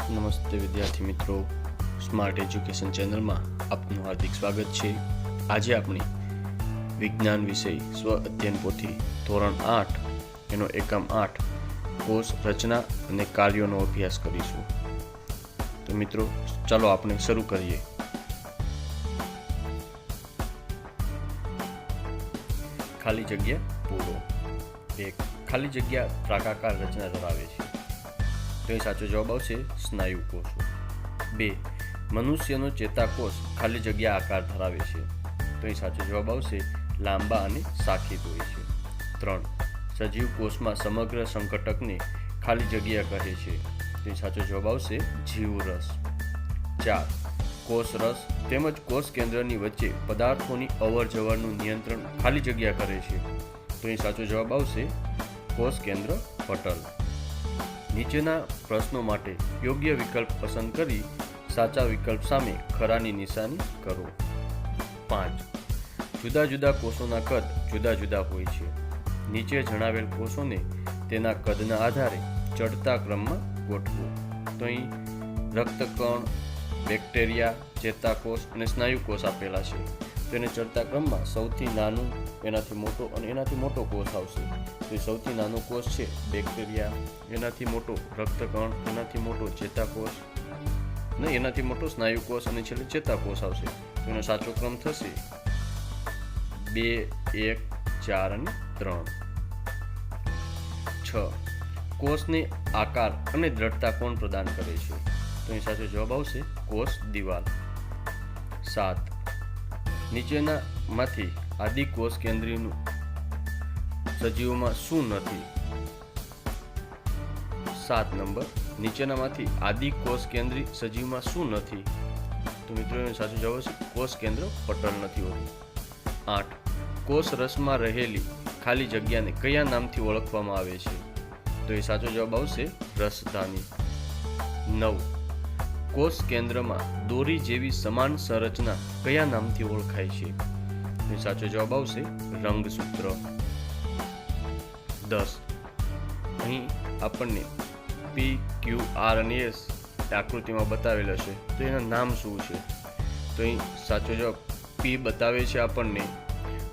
નમસ્તે વિદ્યાર્થી મિત્રો, સ્માર્ટ એજ્યુકેશન ચેનલમાં આપનું હાર્દિક સ્વાગત છે। આજે આપણે વિજ્ઞાન વિષય સ્વ અધ્યયન પોથી ધોરણ 8 એનો એકમ 8 કોષ રચના અને કાર્યોનો અભ્યાસ કરીશું। તો મિત્રો ચાલો આપણે શરૂ કરીએ। ખાલી જગ્યા પૂરો। 1. ખાલી જગ્યા ત્રાકાકાર રચના ધરાવે છે। તો એ સાચો જવાબ આવશે સ્નાયુ કોષો। 2. મનુષ્યનો ચેતાકોષ ખાલી જગ્યા આકાર ધરાવે છે। તો એ સાચો જવાબ આવશે લાંબા અને શાખિત હોય છે। 3. સજીવ કોષમાં સમગ્ર સંઘટકને ખાલી જગ્યા કહે છે। તો એ સાચો જવાબ આવશે જીવરસ। 4. કોષ રસ તેમજ કોષ કેન્દ્રની વચ્ચે પદાર્થોની અવર જવરનું નિયંત્રણ ખાલી જગ્યા કરે છે। તો એ સાચો જવાબ આવશે કોષ કેન્દ્ર પટલ। નીચેના પ્રશ્નો માટે યોગ્ય વિકલ્પ પસંદ કરી સાચા વિકલ્પ સામે ખરાની નિશાની કરો। 5. જુદા જુદા કોષોના કદ જુદા જુદા હોય છે। નીચે જણાવેલ કોષોને તેના કદના આધારે ચડતા ક્રમમાં ગોઠવો। તો અહીં રક્તકણ, બેક્ટેરિયા, ચેતાકોષ અને સ્નાયુકોષ આપેલા છે। તો એને ચડતા ક્રમમાં સૌથી નાનું, એનાથી મોટો અને એનાથી મોટો કોષ આવશે। તો સૌથી નાનો કોષ છે બેક્ટેરિયા, એનાથી મોટો રક્તકણ, એનાથી મોટો ચેતાકોષ ને એનાથી મોટો સ્નાયુકોષ અને છેલ્લે ચેતાકોષ આવશે। તો એનો સાચો ક્રમ થશે 2, 1, 4 અને 3। 6. કોષને આકાર અને દ્રઢતા કોણ પ્રદાન કરે છે? તો એ સાચો જવાબ આવશે કોષ દિવાલ। 7. નીચેનામાંથી આદિ કોષ કેન્દ્રીયનું સજીવોમાં શું નથી? 7 નંબર, નીચેનામાંથી આદિ કોષ કેન્દ્રી સજીવમાં શું નથી? તો મિત્રો એનો સાચો જવાબ આવશે કોષ કેન્દ્ર પટલ નથી હોતું। 8. કોષ રસમાં રહેલી ખાલી જગ્યાને કયા નામથી ઓળખવામાં આવે છે? તો એ સાચો જવાબ આવશે રસધાની। 9. કોષ કેન્દ્રમાં દોરી જેવી સમાન સંરચના કયા નામથી ઓળખાય છે? તો એ સાચો જવાબ આવશે રંગસૂત્ર। 10. અહીં આપણને P, Q, R અને S આકૃતિમાં બતાવેલા છે, તો એના નામ શું છે? તો અહીં સાચો જવાબ P બતાવે છે આપણને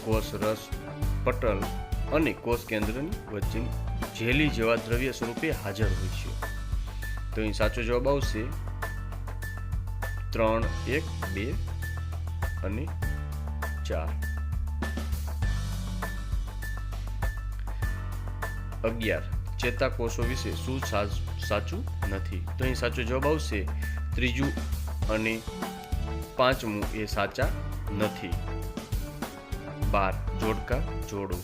કોષ રસ, પટલ અને કોષ કેન્દ્રની વચ્ચેની જેલી જેવા દ્રવ્ય સ્વરૂપે હાજર હોય છે। તો અહીં સાચો જવાબ આવશે 3, 1, 2 અને 4। 11. ચેતાકોષો વિશે શું સાચું નથી? તો અહીં સાચો જવાબ આવશે 3 અને 5 એ સાચા નથી। 12. જોડકા જોડો।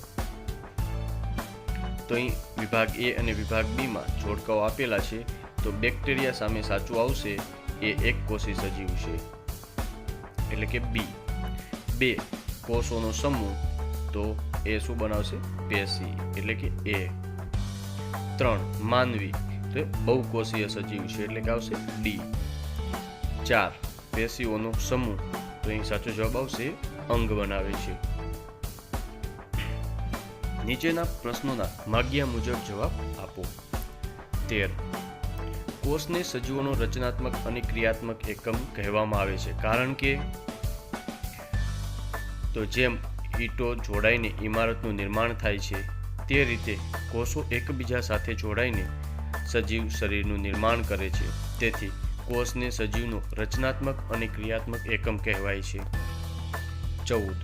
તો અહીં વિભાગ A અને વિભાગ B માં જોડકાઓ આપેલા છે। તો બેક્ટેરિયા સામે સાચું આવશે એ એક કોષી સજીવ છે, એટલે કે B। 2 કોષોનો સમૂહ, તો એ શું બનાવશે? પેશી, એટલે કે A। 3 માનવી, તો બહુકોષીય સજીવ છે, એટલે કે આવશે D। 4 પેશીઓનો સમૂહ, તો અહીં સાચો જવાબ આવશે અંગ બનાવે છે। નીચેના પ્રશ્નોના માગ્યા મુજબ જવાબ આપો। 13. કોષને સજીવોનો રચનાત્મક અને ક્રિયાત્મક એકમ કહેવામાં આવે છે, કારણ કે તો જેમ ઈંટો જોડાઈને ઇમારતનું નિર્માણ થાય છે, તે રીતે કોષો એકબીજા સાથે જોડાઈને સજીવ શરીરનું નિર્માણ કરે છે। તેથી કોષને સજીવનો રચનાત્મક અને ક્રિયાત્મક એકમ કહેવાય છે। 14.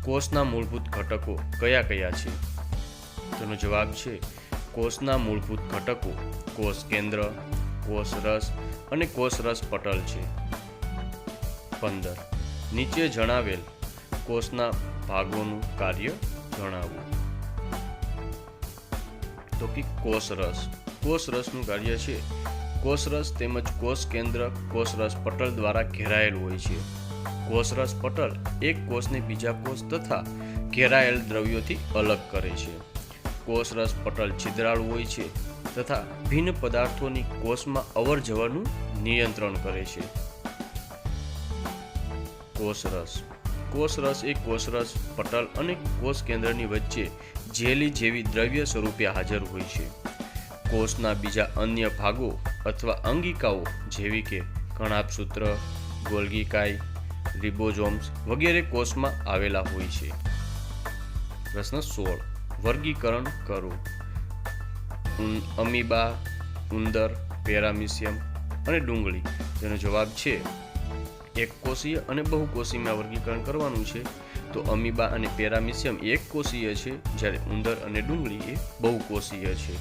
કોષના મૂળભૂત ઘટકો કયા કયા છે? તેનો જવાબ છે કોષના મૂળભૂત ઘટકો કોષ કેન્દ્ર, કોષ રસ અને કોષ રસ પટલ છે। 15. નીચે જણાવેલ કોષના ભાગોનું કાર્ય જણાવો। તો કે કોષ રસ, કોષ રસનું કાર્ય છે કોષ રસ તેમજ કોષ કેન્દ્ર કોષ રસ પટલ દ્વારા ઘેરાયેલ હોય છે। કોષ રસ પટલ એક કોષને બીજા કોષ તથા ઘેરાયેલ દ્રવ્યોથી અલગ કરે છે। કોષ રસ પટલ છિદ્રાળુ હોય છે તથા ભિન્ન પદાર્થોની કોષમાં અવર જવરનું નિયંત્રણ કરે છે। કોષ રસ એ કોષ રસ પટલ અને કોષ કેન્દ્રની વચ્ચે જેલી જેવી દ્રવ્ય સ્વરૂપે હાજર હોય છે। કોષના બીજા અન્ય ભાગો અથવા અંગિકાઓ જેવી કે કણાભસૂત્ર, ગોલ્ગી કાય, રિબોઝોમ્સ વગેરે કોષમાં આવેલા હોય છે. પ્રશ્ન 16. વર્ગીકરણ કરો. અમીબા, ઉંદર, પેરામિશિયમ અને ડુંગળી. તેનો જવાબ છે એકકોષીય અને બહુકોષીયમાં વર્ગીકરણ કરવાનું છે. તો અમીબા અને પેરામિશિયમ એકકોષીય છે, જ્યારે ઉંદર અને ડુંગળી એ બહુકોષીય છે.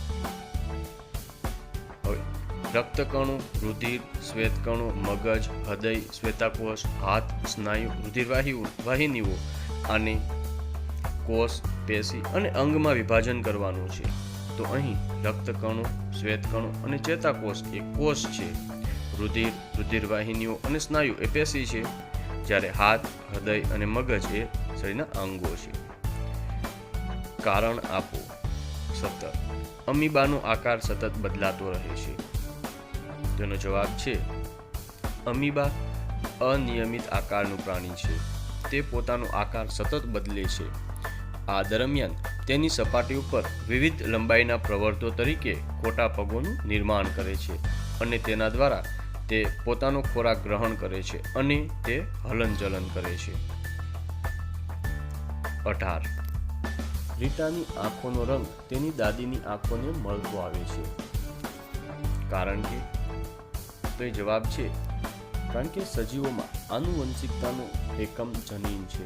હવે રક્તકણો, રુધિર, શ્વેતકણો, મગજ, હૃદય, શ્વેતાકોષ, હાથ, સ્નાયુ, રુધિરવાહિનીઓ અને કોષ, પેશી અને અંગમાં વિભાજન કરવાનું છે. તો અહીં રક્તકણો, શ્વેતકણો અને ચેતાકોષ એ કોષ છે. રુધિર, રુધિરવાહિનીઓ અને સ્નાયુ એ પેશી છે, જ્યારે હાથ, હૃદય અને મગજ એ શરીરના અંગો છે. કારણ આપો. 17. અમીબાનો આકાર સતત બદલાતો રહે છે. તેનો જવાબ છે અમીબા અનિયમિત આકારનું પ્રાણી છે. તે પોતાનો આકાર સતત બદલે છે. આ દરમિયાન તેની સપાટી ઉપર વિવિધ લંબાઈના પ્રવર્તો તરીકે ખોટા પગોનું નિર્માણ કરે છે અને તેના દ્વારા તે પોતાનો ખોરાક ગ્રહણ કરે છે અને તે હલનચલન કરે છે. 18. રીટાની આંખોનો રંગ તેની દાદીની આંખોને મળતો આવે છે. કારણ કે તો એ જવાબ છે કારણ કે સજીવોમાં આનુવંશિકતાનો એકમ જનીન છે.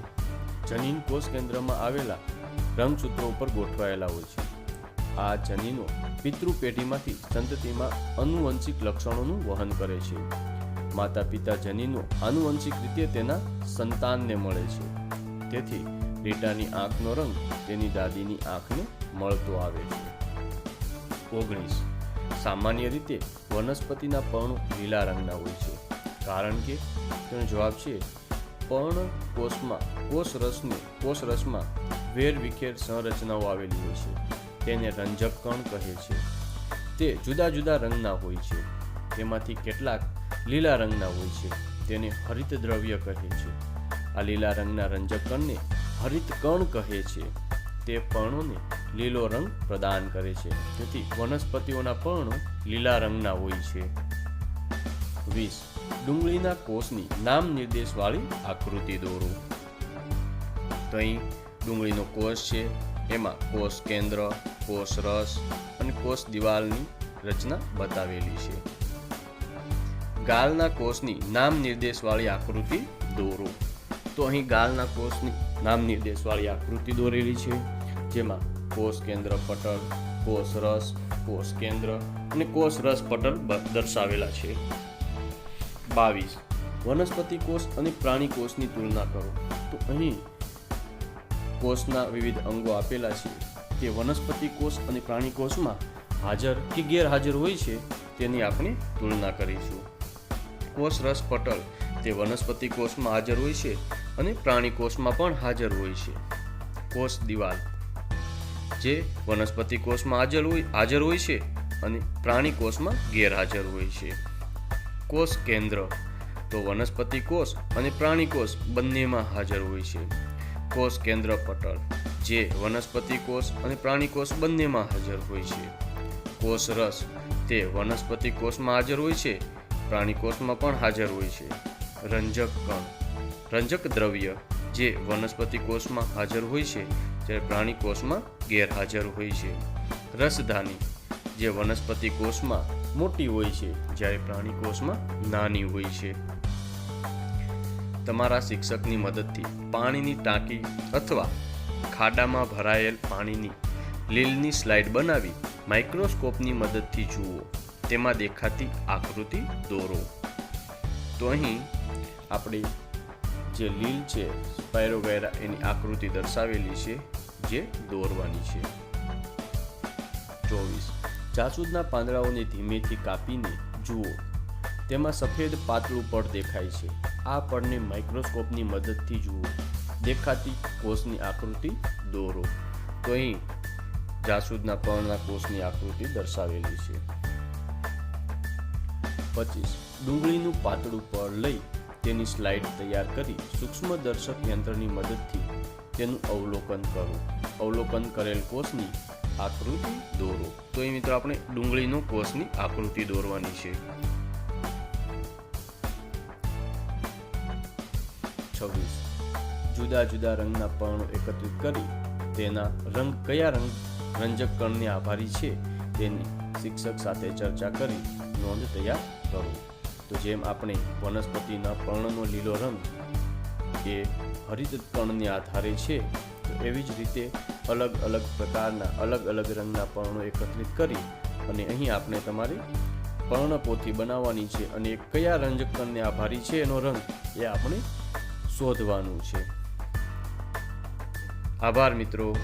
જનીન કોષ કેન્દ્રમાં આવેલા રંગસૂત્રો ઉપર ગોઠવાયેલા હોય છે. આ જનીનો પિતૃ પેઢીમાંથી સંતતિમાં આનુવંશિક લક્ષણોનું વહન કરે છે. માતા પિતા જનીનો આનુવંશિક રીતે તેના સંતાનને મળે છે. તેથી રીટાની આંખનો રંગ તેની દાદીની આંખને મળતો આવે છે. 19. સામાન્ય રીતે વનસ્પતિના પર્ણો લીલા રંગના હોય છે. કારણ કે તેનો જવાબ છે પર્ણ કોષ રસમાં વેરવિખેર સંરચનાઓ આવેલી હોય છે. તેને રંજક કણ કહે છે. તે જુદા જુદા રંગના હોય છે. તેમાંથી કેટલાક લીલા રંગના હોય છે. તેને હરિત દ્રવ્ય કહે છે. આ લીલા રંગના રંજક કણને હરિત કણ કહે છે. તે પર્ણોને લીલો રંગ પ્રદાન કરે છે. તેથી વનસ્પતિઓના પર્ણો લીલા રંગના હોય છે. 20. ડુંગળીના કોષની નામ નિર્દેશવાળી આકૃતિ દોરો. તો અહીં ડુંગળીનો કોષ છે. એમાં કોષ કેન્દ્ર, કોષ રસ અને કોષ દિવાલની રચના બતાવેલી છે. ગાલના કોષની નામ નિર્દેશવાળી આકૃતિ દોરો. તો અહીં ગાલના કોષની નામ નિર્દેશવાળી આકૃતિ દોરેલી છે, જેમાં કોષ કેન્દ્ર પટલ, કોષ રસ, કોષ કેન્દ્ર અને કોષ રસ પટલ દર્શાવેલા છે. 22. વનસ્પતિ કોષ અને પ્રાણી કોષની તુલના કરો. તો અહીં કોષના વિવિધ અંગો આપેલા છે. તે વનસ્પતિ કોષ અને પ્રાણી કોષમાં હાજર કે ગેરહાજર હોય છે તેની આપણે તુલના કરીશું. કોષ રસ પટલ તે વનસ્પતિ કોષમાં હાજર હોય છે અને પ્રાણી કોષમાં પણ હાજર હોય છે. કોષ દિવાલ જે વનસ્પતિ કોષમાં હાજર હોય છે અને પ્રાણી કોષમાં ગેરહાજર હોય છે. કોષ કેન્દ્ર તો વનસ્પતિ કોષ અને પ્રાણી કોષ બંનેમાં હાજર હોય છે. કોષ કેન્દ્ર પટલ જે વનસ્પતિ કોષ અને પ્રાણી કોષ બંનેમાં હાજર હોય છે. કોષ રસ તે વનસ્પતિ કોષમાં હાજર હોય છે, પ્રાણી કોષમાં પણ હાજર હોય છે. રંજક કણ રંજક દ્રવ્ય જે વનસ્પતિ કોષમાં હાજર હોય છે જ્યારે પ્રાણી કોષમાં ગેરહાજર હોય છે. રસધાની જે વનસ્પતિ કોષમાં મોટી હોય છે જ્યારે પ્રાણી કોષમાં નાની હોય છે. તમારા શિક્ષકની મદદથી પાણીની ટાંકી અથવા ખાડામાં ભરાયેલ પાણીની લીલની સ્લાઇડ બનાવી માઇક્રોસ્કોપની મદદથી જુઓ. તેમાં દેખાતી આકૃતિ દોરો. તો અહીં આપણે જે લીલ છે સ્પાયરોગાયરા એની આકૃતિ દર્શાવેલી છે જે દોરવાની છે. 24. જાસૂદના પાંદડાઓને ધીમેથી કાપીને જુઓ. તેમાં સફેદ પાતળું પડ દેખાય છે. આ પડને માઇક્રોસ્કોપની મદદથી જુઓ. દેખાતી કોષની આકૃતિ દોરો. તો અહીં જાસૂદના પર્ણના કોષની આકૃતિ દર્શાવેલી છે. 25. ડુંગળીનું પાતળું પડ લઈ તેની સ્લાઇડ તૈયાર કરી સૂક્ષ્મદર્શક યંત્રની મદદથી તેનું અવલોકન કરો. અવલોકન કરેલ કોષની આકૃતિ દોરો. તો એ મિત્રો આપણે ડુંગળીનો કોષની આકૃતિ દોરવાની છે. 26 જુદા જુદા રંગના પર્ણો એકત્રિત કરી તેના રંગ કયા રંજક કણને આભારી છે તેની શિક્ષક સાથે ચર્ચા કરી નોંધ તૈયાર કરો. તો જેમ આપણે વનસ્પતિના પર્ણનો લીલો રંગ એ હરિત કણને આધારે છે, તો એવી જ રીતે અલગ અલગ પ્રકારના અલગ અલગ રંગના પર્ણો એકત્રિત કરી અને અહીં આપણે તમારી પર્ણપોથી બનાવવાની છે અને કયા રંજક કણને આભારી છે એનો રંગ એ આપણે શોધવાનું છે. આભાર મિત્રો.